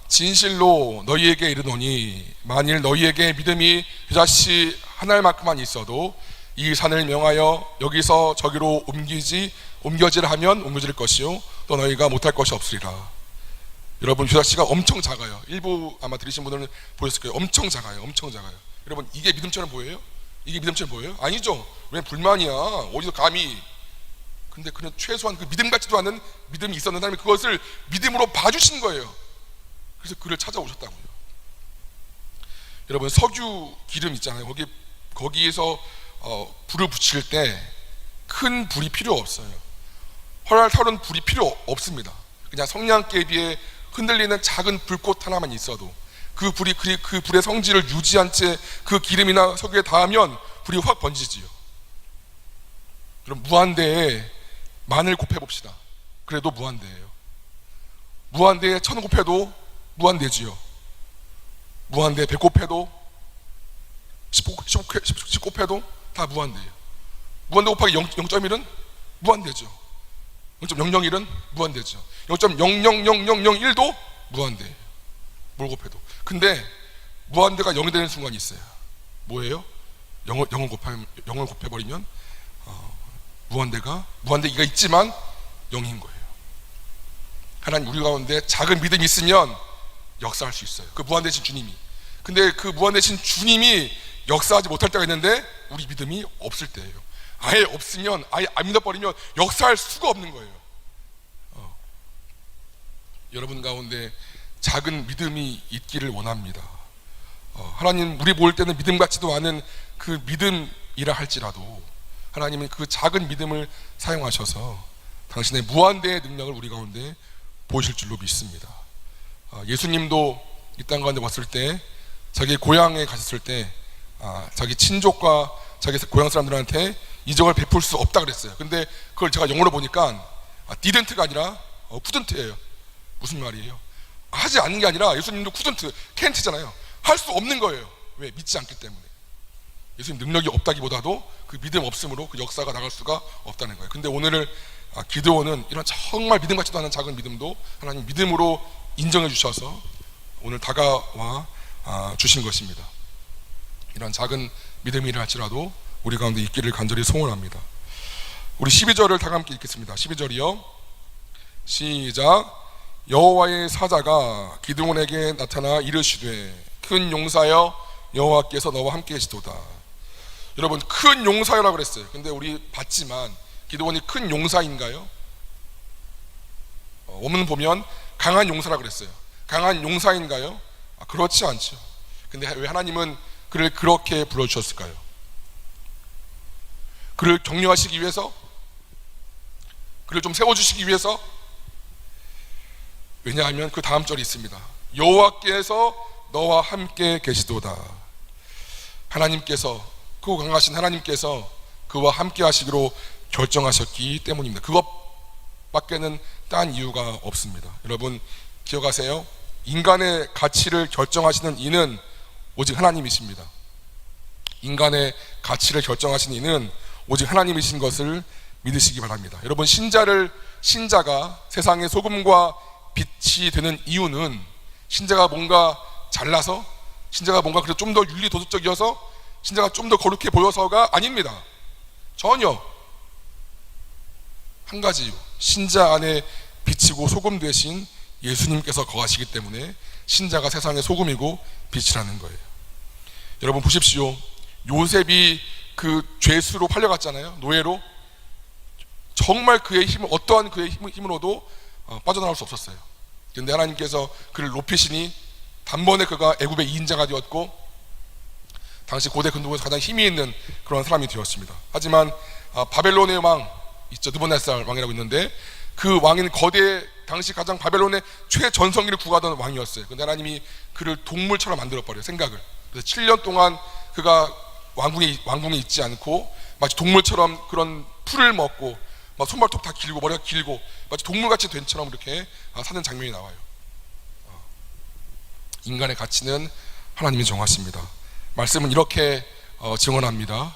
진실로 너희에게 이르노니 만일 너희에게 믿음이 겨자씨 한 알만큼만 있어도 이 산을 명하여 여기서 저기로 옮겨지라 하면 옮겨질 것이요 또 너희가 못할 것이 없으리라. 여러분, 겨자씨가 엄청 작아요. 일부 아마 들으신 분들은 보셨을 거예요. 엄청 작아요. 여러분, 이게 믿음처럼 보여요? 이게 믿음처럼 보여요? 아니죠. 왜 불만이야? 어디서 감히. 근데 그냥 최소한 그 믿음 같지도 않은 믿음이 있었는 사람이 그것을 믿음으로 봐주신 거예요. 그래서 그를 찾아오셨다고요. 여러분, 석유 기름 있잖아요. 거기에서 불을 붙일 때 큰 불이 필요 없어요. 활활 불이 필요 없습니다. 그냥 성냥개비에 흔들리는 작은 불꽃 하나만 있어도 그 불의 성질을 유지한 채 그 기름이나 석유에 닿으면 불이 확 번지지요. 그럼 무한대에 만을 곱해봅시다. 그래도 무한대예요. 무한대에 1000 곱해도 무한대지요. 무한대에 100 곱해도 10 곱해도 다 무한대예요. 무한대 곱하기 0.1은 무한대죠. 0.001은 무한대죠. 0.00001도 무한대예요. 뭘 곱해도. 근데 무한대가 0이 되는 순간이 있어요. 뭐예요? 0을 곱해버리면 무한대가 2가 있지만 0인 거예요. 하나님 우리 가운데 작은 믿음이 있으면 역사할 수 있어요. 그 무한대신 주님이. 근데 그 무한대신 주님이 역사하지 못할 때가 있는데 우리 믿음이 없을 때예요. 아예 없으면, 아예 안 믿어버리면 역사할 수가 없는 거예요. 여러분 가운데 작은 믿음이 있기를 원합니다. 하나님 우리 볼 때는 믿음 같지도 않은 그 믿음이라 할지라도 하나님은 그 작은 믿음을 사용하셔서 당신의 무한대의 능력을 우리 가운데 보이실 줄로 믿습니다. 예수님도 이 땅 가운데 왔을 때 자기 고향에 가셨을 때 자기 친족과 자기 고향 사람들한테 이적을 베풀 수 없다 그랬어요. 근데 그걸 제가 영어로 보니까 didn't가 아니라 couldn't예요. 무슨 말이에요? 하지 않는 게 아니라 예수님도 couldn't, can't잖아요. 할 수 없는 거예요. 왜? 믿지 않기 때문에. 예수님 능력이 없다기보다도 그 믿음 없음으로 그 역사가 나갈 수가 없다는 거예요. 근데 오늘을 기드온은 이런 정말 믿음 같지도 않은 작은 믿음도 하나님 믿음으로 인정해 주셔서 오늘 다가와 주신 것입니다. 이런 작은 믿음이라 할지라도 우리 가운데 있기를 간절히 소원합니다. 우리 12절을 다 함께 읽겠습니다. 12절이요 시작. 여호와의 사자가 기드온에게 나타나 이르시되 큰 용사여 여호와께서 너와 함께 계시도다. 여러분 큰 용사여라고 그랬어요. 근데 우리 봤지만 기드온이 큰 용사인가요? 원문 보면 강한 용사라고 그랬어요. 강한 용사인가요? 그렇지 않죠. 근데 왜 하나님은 그를 그렇게 불러주셨을까요? 그를 격려하시기 위해서? 그를 좀 세워주시기 위해서? 왜냐하면 그 다음 절이 있습니다. 여호와께서 너와 함께 계시도다. 하나님께서, 그 강하신 하나님께서 그와 함께 하시기로 결정하셨기 때문입니다. 그것밖에는 딴 이유가 없습니다. 여러분 기억하세요. 인간의 가치를 결정하시는 이는 오직 하나님이십니다. 인간의 가치를 결정하시는 이는 오직 하나님이신 것을 믿으시기 바랍니다. 여러분 신자가 세상의 소금과 빛이 되는 이유는 신자가 뭔가 잘나서, 신자가 뭔가 그래도 좀 더 윤리 도덕적이어서, 신자가 좀 더 거룩해 보여서가 아닙니다. 전혀. 한 가지 이유, 신자 안에 빛이고 소금 되신 예수님께서 거하시기 때문에 신자가 세상의 소금이고 빛이라는 거예요. 여러분 보십시오. 요셉이 그 죄수로 팔려갔잖아요. 노예로. 정말 그의 힘을, 어떠한 그의 힘으로도 빠져나올 수 없었어요. 그런데 하나님께서 그를 높이시니 단번에 그가 애굽의 2인자가 되었고 당시 고대 근동에서 가장 힘이 있는 그런 사람이 되었습니다. 하지만 바벨론의 왕 있죠. 느부갓네살 왕이라고 있는데 그 왕인 당시 가장 바벨론의 최전성기를 구가하던 왕이었어요. 근데 하나님이 그를 동물처럼 만들어버려요. 생각을. 그래서 7년 동안 그가 왕궁에 있지 않고 마치 동물처럼 그런 풀을 먹고 막 손발톱 다 길고 머리가 길고 마치 동물같이 된 처럼 이렇게 사는 장면이 나와요. 인간의 가치는 하나님이 정하십니다. 말씀은 이렇게 증언합니다.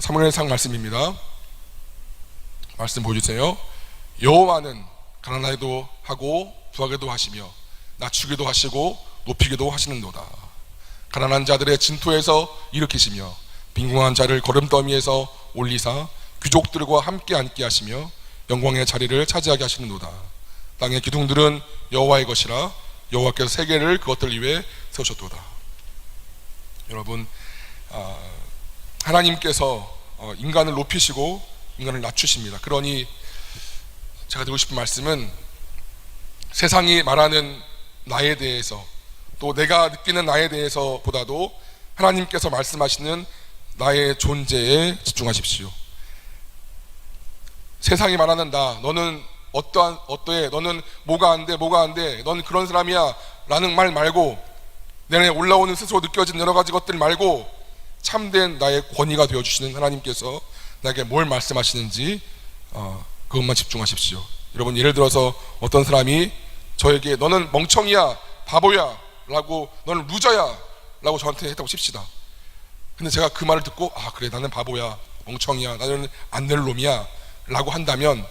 사무엘상 말씀입니다. 말씀 보여주세요. 여호와는 가난하게도 하고 부하게도 하시며 낮추기도 하시고 높이기도 하시는도다. 가난한 자들의 진토에서 일으키시며 빈궁한 자를 거름더미에서 올리사 귀족들과 함께 앉게 하시며 영광의 자리를 차지하게 하시는도다. 땅의 기둥들은 여호와의 것이라 여호와께서 세계를 그것들 위에 세우셨도다. 여러분 하나님께서 인간을 높이시고 인간을 낮추십니다. 그러니 제가 드리고 싶은 말씀은 세상이 말하는 나에 대해서 또 내가 느끼는 나에 대해서 보다도 하나님께서 말씀하시는 나의 존재에 집중하십시오. 세상이 말하는 나, 너는 어떠해, 너는 뭐가 안 돼, 넌 그런 사람이야 라는 말 말고 내 안에 올라오는 스스로 느껴지는 여러 가지 것들 말고 참된 나의 권위가 되어주시는 하나님께서 나에게 뭘 말씀하시는지 그것만 집중하십시오. 여러분 예를 들어서 어떤 사람이 저에게 너는 멍청이야, 바보야 라고, 너는 루저야 라고 저한테 했다고 칩시다. 근데 제가 그 말을 듣고 그래 나는 바보야, 멍청이야, 나는 안 될 놈이야 라고 한다면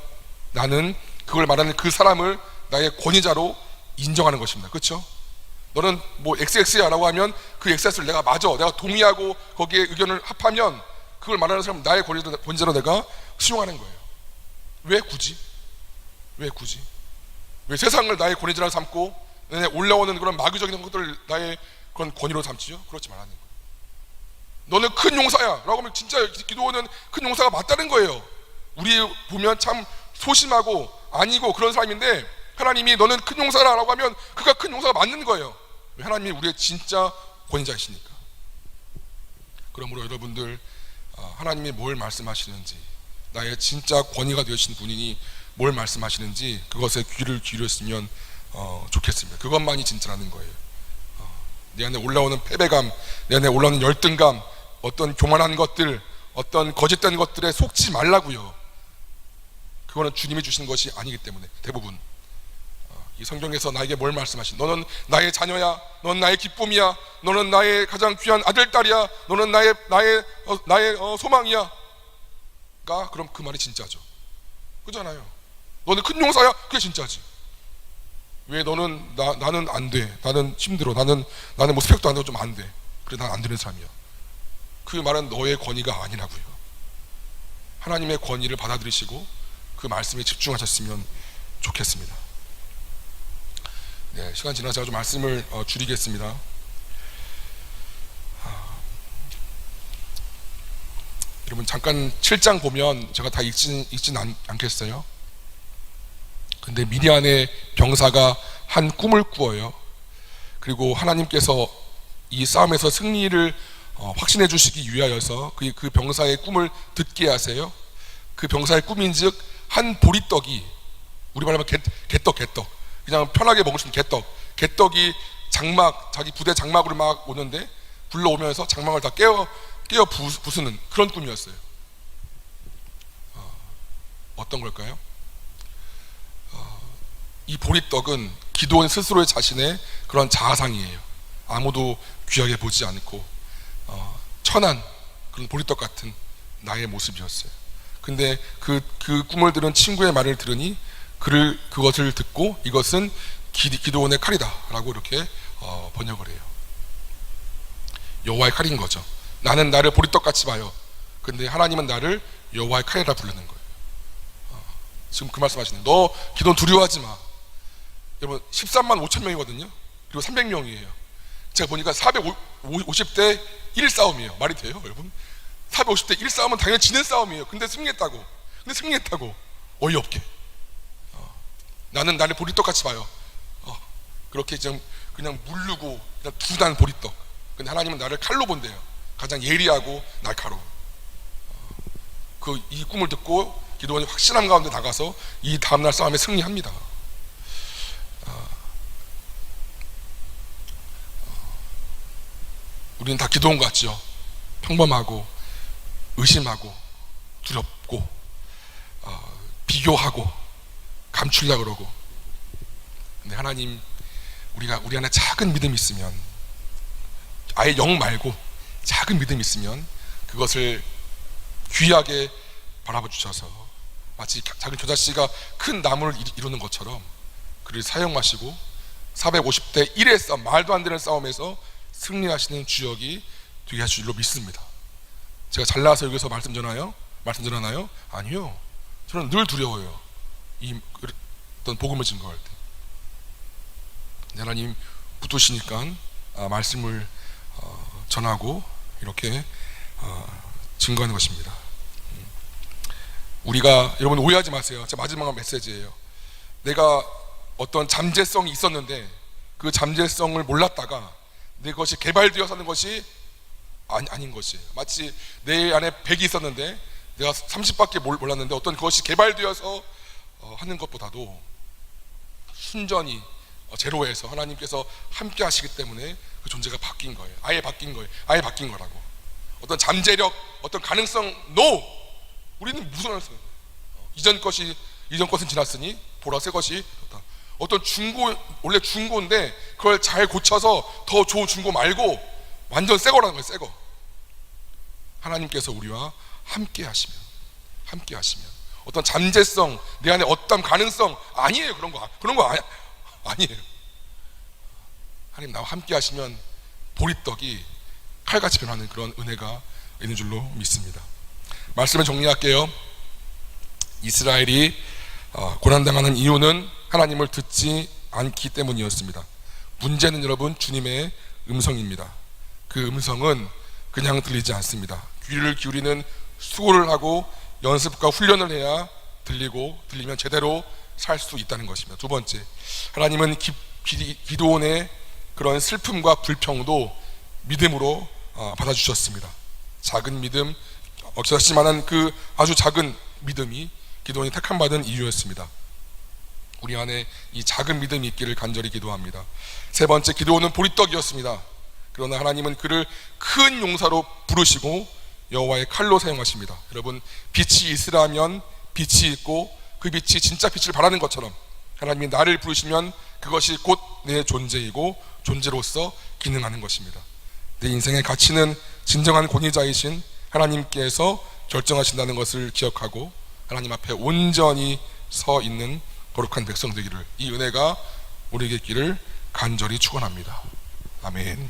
나는 그걸 말하는 그 사람을 나의 권위자로 인정하는 것입니다. 그렇죠? 너는 뭐 XX야 라고 하면 그 XX를 내가 동의하고 거기에 의견을 합하면 그걸 말하는 사람은 나의 권위자로 내가 수용하는 거예요. 왜 굳이? 왜 세상을 나의 권위자로 삼고 올라오는 그런 마귀적인 것들을 나의 그런 권위로 삼지요? 그렇지 말라는 거예요. 너는 큰 용사야 라고 하면 진짜 기드온은 큰 용사가 맞다는 거예요. 우리 보면 참 소심하고 아니고 그런 사람인데 하나님이 너는 큰 용사라고 하면 그가 큰 용사가 맞는 거예요. 왜? 하나님이 우리의 진짜 권위자이시니까. 그러므로 여러분들 하나님이 뭘 말씀하시는지, 나의 진짜 권위가 되신 분이니 뭘 말씀하시는지 그것에 귀를 기울였으면 좋겠습니다. 그것만이 진짜라는 거예요. 내 안에 올라오는 패배감, 내 안에 올라오는 열등감, 어떤 교만한 것들, 어떤 거짓된 것들에 속지 말라고요. 그거는 주님이 주신 것이 아니기 때문에 대부분 이 성경에서 나에게 뭘 말씀하신, 너는 나의 자녀야, 너는 나의 기쁨이야, 너는 나의 가장 귀한 아들, 딸이야, 너는 나의 소망이야 가, 그럼 그 말이 진짜죠. 그잖아요. 너는 큰 용사야, 그게 진짜지. 왜 너는 나는 안 돼, 나는 힘들어, 나는 뭐 스펙도 안 되고 좀 안 돼, 그래 난 안 되는 사람이야. 그 말은 너의 권위가 아니라고요. 하나님의 권위를 받아들이시고 그 말씀에 집중하셨으면 좋겠습니다. 네, 시간 지나서 제가 좀 말씀을 줄이겠습니다. 여러분 잠깐 7장 보면 제가 다 읽진 않겠어요? 근데 미디안의 병사가 한 꿈을 꾸어요. 그리고 하나님께서 이 싸움에서 승리를 확신해 주시기 위하여서 그 병사의 꿈을 듣게 하세요. 그 병사의 꿈인즉 한 보리떡이, 우리 말하면 개떡 그냥 편하게 먹을 수 있는 개떡이 장막, 자기 부대 장막으로 막 오는데 불러오면서 장막을 다 깨어 부수는 그런 꿈이었어요. 어떤 걸까요? 이 보리떡은 기드온 스스로의 자신의 그런 자아상이에요. 아무도 귀하게 보지 않고 천한 그런 보리떡 같은 나의 모습이었어요. 근데 그 꿈을 들은 친구의 말을 들으니 그것을 듣고 이것은 기드온의 칼이다 라고 이렇게 번역을 해요. 여호와의 칼인 거죠. 나는 나를 보리떡같이 봐요. 근데 하나님은 나를 여호와의 칼이라 부르는 거예요. 지금 그 말씀하시는, 너 기드온 두려워하지 마. 여러분 13만 5천 명이거든요. 그리고 300명이에요. 제가 보니까 450대 1 싸움이에요. 말이 돼요 여러분? 450대 1 싸움은 당연히 지는 싸움이에요. 근데 승리했다고 어이없게 나는 나를 보리떡같이 봐요. 그렇게 좀 그냥 물르고 그냥 두단 보리떡. 근데 하나님은 나를 칼로 본대요. 가장 예리하고 날카로운. 이 꿈을 듣고 기드온이 확신함 가운데 나가서 이 다음날 싸움에 승리합니다. 우리는 다 기드온 같죠. 평범하고 의심하고 두렵고 비교하고 감추려고 그러고. 근데 하나님, 우리 안에 작은 믿음이 있으면, 아예 영 말고 작은 믿음이 있으면 그것을 귀하게 바라봐 주셔서 마치 작은 겨자씨가 큰 나무를 이루는 것처럼 그를 사용하시고 450대 1의 싸움, 말도 안 되는 싸움에서 승리하시는 주역이 되게 하실 줄로 믿습니다. 제가 잘나서 여기서 말씀 전하나요? 아니요. 저는 늘 두려워요. 이 어떤 복음을 증거할 때. 하나님 붙으시니까 말씀을 전하고 이렇게 증거하는 것입니다. 우리가, 여러분 오해하지 마세요. 제 마지막 메시지예요. 내가 어떤 잠재성이 있었는데 그 잠재성을 몰랐다가 내 것이 개발되어서 하는 것이 아닌 것이에요. 마치 내 안에 100이 있었는데 내가 30밖에 몰랐는데 어떤 그것이 개발되어서 하는 것보다도 순전히 제로에서 하나님께서 함께 하시기 때문에 그 존재가 바뀐 거예요. 아예 바뀐 거라고. 어떤 잠재력, 어떤 가능성, NO! 우리는 무슨 가능성? 이전 것은 지났으니 보라 새 것이 좋다. 어떤 원래 중고인데 그걸 잘 고쳐서 더 좋은 중고 말고 완전 새 거라는 거예요. 새 거. 하나님께서 우리와 함께 하시면 어떤 잠재성, 내 안에 어떤 가능성 아니에요. 그런 거 아니에요. 하나님 나와 함께 하시면 보리떡이 칼같이 변하는 그런 은혜가 있는 줄로 믿습니다. 말씀을 정리할게요. 이스라엘이 고난당하는 이유는 하나님을 듣지 않기 때문이었습니다. 문제는 여러분 주님의 음성입니다. 그 음성은 그냥 들리지 않습니다. 귀를 기울이는 수고를 하고 연습과 훈련을 해야 들리면 제대로 살 수 있다는 것입니다. 두 번째, 하나님은 기드온의 그런 슬픔과 불평도 믿음으로 받아주셨습니다. 작은 믿음, 작지만은 그 아주 작은 믿음이 기도원이 택함 받은 이유였습니다. 우리 안에 이 작은 믿음이 있기를 간절히 기도합니다. 세 번째, 기도원은 보리떡이었습니다. 그러나 하나님은 그를 큰 용사로 부르시고 여호와의 칼로 사용하십니다. 여러분, 빛이 있으라면 빛이 있고 그 빛이 진짜 빛을 발하는 것처럼 하나님이 나를 부르시면 그것이 곧 내 존재이고 존재로서 기능하는 것입니다. 내 인생의 가치는 진정한 권위자이신 하나님께서 결정하신다는 것을 기억하고 하나님 앞에 온전히 서 있는 거룩한 백성 되기를, 이 은혜가 우리에게 있기를 간절히 축원합니다. 아멘.